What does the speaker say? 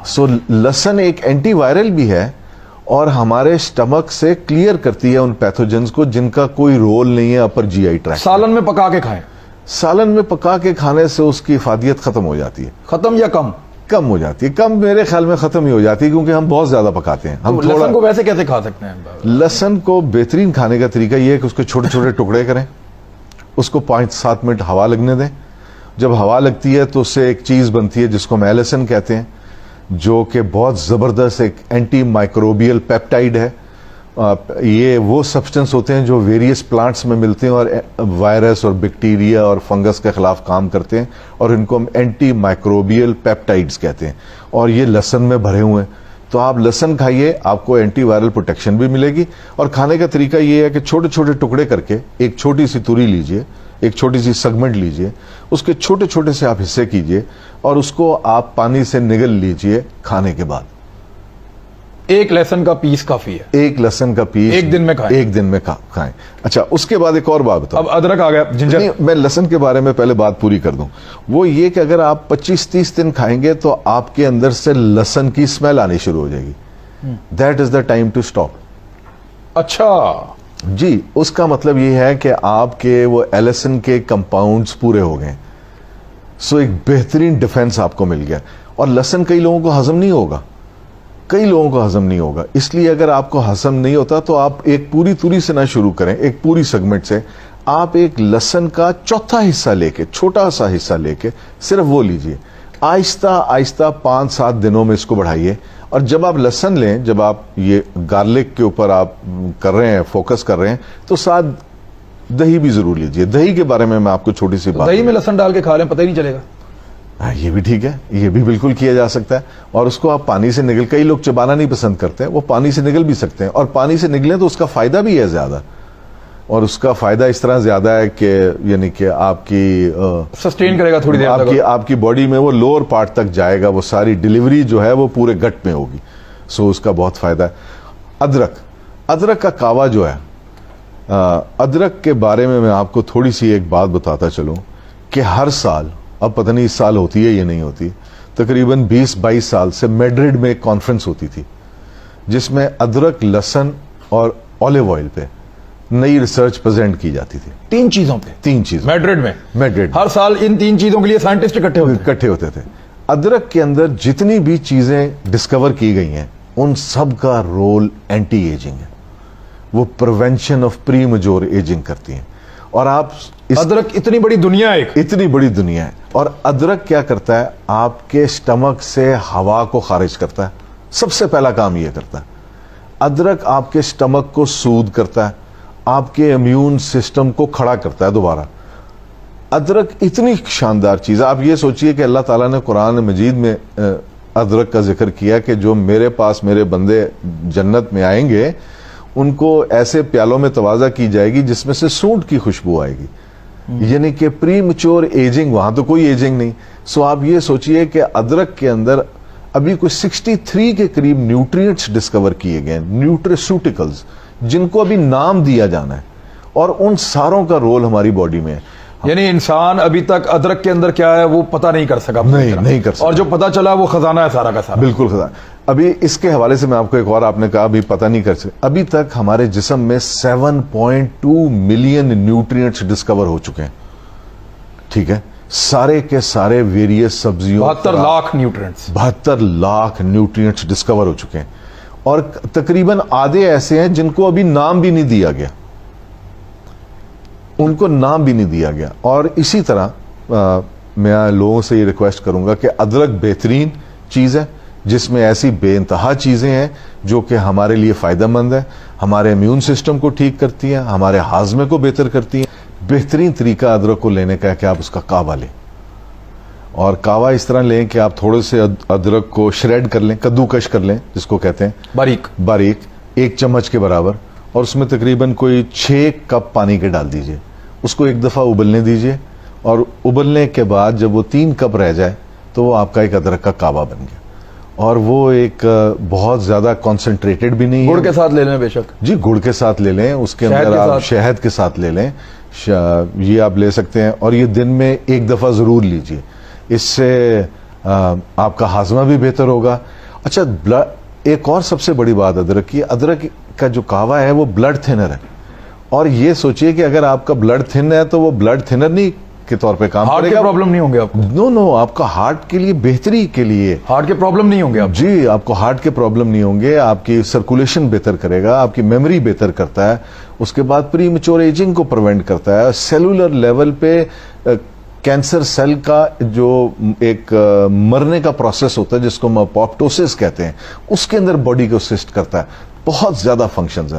سو لہسن ایک anti viral بھی ہے اور ہمارے سٹمک سے کلیئر کرتی ہے ان پیتھوجنز کو جن کا کوئی رول نہیں ہے اپر جی آئی ٹریکٹ. سالن میں پکا کے کھائیں. سالن میں پکا کے کھانے سے اس کی افادیت ختم ہو جاتی ہے. ختم یا کم؟ کم ہو جاتی ہے. کم میرے خیال میں ختم ہی ہو جاتی ہے کیونکہ ہم بہت زیادہ پکاتے ہیں. ہم لہسن کو ویسے کیسے کھا سکتے ہیں؟ لہسن کو بہترین کھانے کا طریقہ یہ ہے کہ اس کے چھوٹے چھوٹے ٹکڑے کریں, اس کو 5-7 منٹ ہوا لگنے دیں. جب ہوا لگتی ہے تو اس سے ایک چیز بنتی ہے جس کو میلیسن کہتے ہیں, جو کہ بہت زبردست ایک اینٹی مائکروبیل پیپٹائڈ ہے. یہ وہ سبسٹنس ہوتے ہیں جو ویریس پلانٹس میں ملتے ہیں اور وائرس اور بیکٹیریا اور فنگس کے خلاف کام کرتے ہیں, اور ان کو ہم اینٹی مائکروبیل پیپٹائڈز کہتے ہیں, اور یہ لہسن میں بھرے ہوئے ہیں. تو آپ لہسن کھائیے, آپ کو اینٹی وائرل پروٹیکشن بھی ملے گی. اور کھانے کا طریقہ یہ ہے کہ چھوٹے چھوٹے ٹکڑے کر کے ایک چھوٹی سی توری لیجئے, ایک چھوٹی سی سیگمنٹ لیجئے, اس کے چھوٹے چھوٹے سے آپ حصے کیجئے اور اس کو آپ پانی سے نگل لیجئے کھانے کے بعد. ایک لہسن کا پیس کافی ہے. ایک لہسن کا پیس ایک دن میں کھائیں. ایک دن میں کھائیں. اچھا, اس کے بعد ایک اور بات بتاؤ. اب ادرک آ گیا, جنجر. میں لہسن کے بارے میں پہلے بات پوری کر دوں. وہ یہ کہ اگر آپ 25-30 دن کھائیں گے تو آپ کے اندر سے لہسن کی اسمیل آنی شروع ہو جائے گی. That is the time to stop. اچھا جی, اس کا مطلب یہ ہے کہ آپ کے وہ ایلسن کے کمپاؤنڈز پورے ہو گئے. سو ایک بہترین ڈیفنس آپ کو مل گیا. اور لہسن کئی لوگوں کو ہضم نہیں ہوگا, کئی لوگوں کو ہضم نہیں ہوگا. اس لیے اگر آپ کو ہضم نہیں ہوتا تو آپ ایک پوری توری سے نہ شروع کریں, ایک پوری سیگمنٹ سے. آپ ایک لہسن کا چوتھا حصہ لے کے, چھوٹا سا حصہ لے کے صرف وہ لیجئے. آہستہ آہستہ 5-7 دنوں میں اس کو بڑھائیے. اور جب آپ لہسن لیں, جب آپ یہ گارلک کے اوپر آپ کر رہے ہیں, فوکس کر رہے ہیں, تو ساتھ دہی بھی ضرور لیجئے. دہی کے بارے میں آپ کو چھوٹی سی بات, دہی میں لہسن ڈال کے کھا لیں, پتہ ہی نہیں چلے گا. یہ بھی ٹھیک ہے, یہ بھی بالکل کیا جا سکتا ہے. اور اس کو آپ پانی سے نگل, کئی لوگ چبانا نہیں پسند کرتے ہیں, وہ پانی سے نگل بھی سکتے ہیں. اور پانی سے نگلیں تو اس کا فائدہ بھی ہے زیادہ, اور اس کا فائدہ اس طرح زیادہ ہے کہ یعنی کہ آپ کی سسٹین کرے گا تھوڑی دیر, آپ کی باڈی میں وہ لوور پارٹ تک جائے گا, وہ ساری ڈیلیوری جو ہے وہ پورے گٹ میں ہوگی. سو اس کا بہت فائدہ ہے. ادرک کا کعوہ جو ہے, ادرک کے بارے میں آپ کو تھوڑی سی ایک بات بتاتا چلوں کہ ہر سال, اب پتہ نہیں اس سال ہوتی ہے یا نہیں ہوتی, تقریباً 20-22 سال سے میڈرڈ میں ایک کانفرنس ہوتی تھی جس میں ادرک, لہسن اور اولیو آئل پہ نئی ریسرچ پریزنٹ کی جاتی تھی. 3 چیزوں پہ, 3 چیز میڈرڈ میں ہر سال ان 3 چیزوں کے لیے سائنٹسٹ اکٹھے ہوتے تھے. ادرک کے اندر جتنی بھی چیزیں ڈسکور کی گئی ہیں ان سب کا رول اینٹی ایجنگ ہے. وہ prevention of premature ageing کرتی ہیں. اور آپ ادرک اتنی بڑی دنیا ہے, اتنی بڑی دنیا ہے. اور ادرک کیا کرتا ہے, آپ کے سٹمک سے ہوا کو خارج کرتا ہے. سب سے پہلا کام یہ کرتا ہے. ادرک آپ کے سٹمک کو سود کرتا ہے, آپ کے امیون سسٹم کو کھڑا کرتا ہے دوبارہ. ادرک اتنی شاندار چیز ہے. آپ یہ سوچئے کہ اللہ تعالیٰ نے قرآن مجید میں ادرک کا ذکر کیا کہ جو میرے پاس میرے بندے جنت میں آئیں گے ان کو ایسے پیالوں میں توازہ کی جائے گی جس میں سے سونٹ کی خوشبو آئے گی. یعنی کہ پری میچور ایجنگ, وہاں تو کوئی ایجنگ نہیں. سو آپ یہ سوچئے کہ ادرک کے اندر ابھی کوئی 63 کے قریب نیوٹرینٹس ڈسکور کیے گئے, نیوٹریسوٹیکلز, جن کو ابھی نام دیا جانا ہے, اور ان ساروں کا رول ہماری باڈی میں ہے. یعنی انسان ابھی تک ادرک کے اندر کیا ہے وہ پتہ نہیں کر سکا. نہیں کر سکا. اور جو پتہ چلا وہ خزانہ ہے سارا کا سارا. بالکل خزانہ. ابھی اس کے حوالے سے میں آپ کو ایک اور, آپ نے کہا ابھی پتہ نہیں کر سکا, ابھی تک ہمارے جسم میں 7.2 ملین نیوٹرینٹس ڈسکور ہو چکے ہیں. ٹھیک ہے, سارے کے سارے ویریس سبزیوں, 72 lakh nutrients, 72 lakh nutrients discover ہو چکے ہیں. اور تقریباً آدھے ایسے ہیں جن کو ابھی نام بھی نہیں دیا گیا, ان کو نام بھی نہیں دیا گیا. اور اسی طرح میں لوگوں سے یہ ریکویسٹ کروں گا کہ ادرک بہترین چیز ہے جس میں ایسی بے انتہا چیزیں ہیں جو کہ ہمارے لیے فائدہ مند ہے, ہمارے امیون سسٹم کو ٹھیک کرتی ہیں, ہمارے ہاضمے کو بہتر کرتی ہیں. بہترین طریقہ ادرک کو لینے کا ہے کہ آپ اس کا کعوہ لیں, اور کعوہ اس طرح لیں کہ آپ تھوڑے سے ادرک کو شریڈ کر لیں, کدوکش کر لیں جس کو کہتے ہیں, باریک 1 چمچ کے برابر, اور اس میں تقریباً کوئی 6 کپ پانی کے ڈال دیجئے. اس کو ایک دفعہ ابلنے دیجئے, اور ابلنے کے بعد جب وہ 3 کپ رہ جائے تو وہ آپ کا ایک ادرک کا کعوہ بن گیا. اور وہ ایک بہت زیادہ کانسنٹریٹڈ بھی نہیں ہے. گڑ کے ساتھ لے لیں بے شک. جی, گڑ کے ساتھ لے لیں, اس کے اندر آپ شہد کے ساتھ لے لیں, یہ آپ لے سکتے ہیں. اور یہ دن میں 1 دفعہ ضرور لیجئے. اس سے آپ کا ہاضمہ بھی بہتر ہوگا. اچھا ایک اور سب سے بڑی بات ادرک کی, ادرک کا جو کہوا ہے وہ بلڈ تھنر ہے. اور یہ سوچئے کہ اگر آپ کا بلڈ تھن ہے تو وہ بلڈ تھنر نہیں کے طور پہ کام ہارٹ کرے کے گا. پرابلم نہیں ہوں گے آپ کو؟ نو آپ کا ہارٹ کے لیے بہتری کے لیے, ہارٹ کے پرابلم نہیں ہوں گے آپ؟ جی آپ کو ہارٹ کے پرابلم نہیں ہوں گے, آپ کی سرکولیشن بہتر کرے گا, آپ کی میموری بہتر کرتا ہے, اس کے بعد پری میچور ایجنگ کو پریونٹ کرتا ہے. سیلولر لیول پہ کینسر سیل کا جو ایک مرنے کا پروسیس ہوتا ہے جس کو ہم اپوپٹوسس کہتے ہیں, اس کے اندر باڈی کو اسسٹ کرتا ہے. بہت زیادہ فنکشنز ہیں.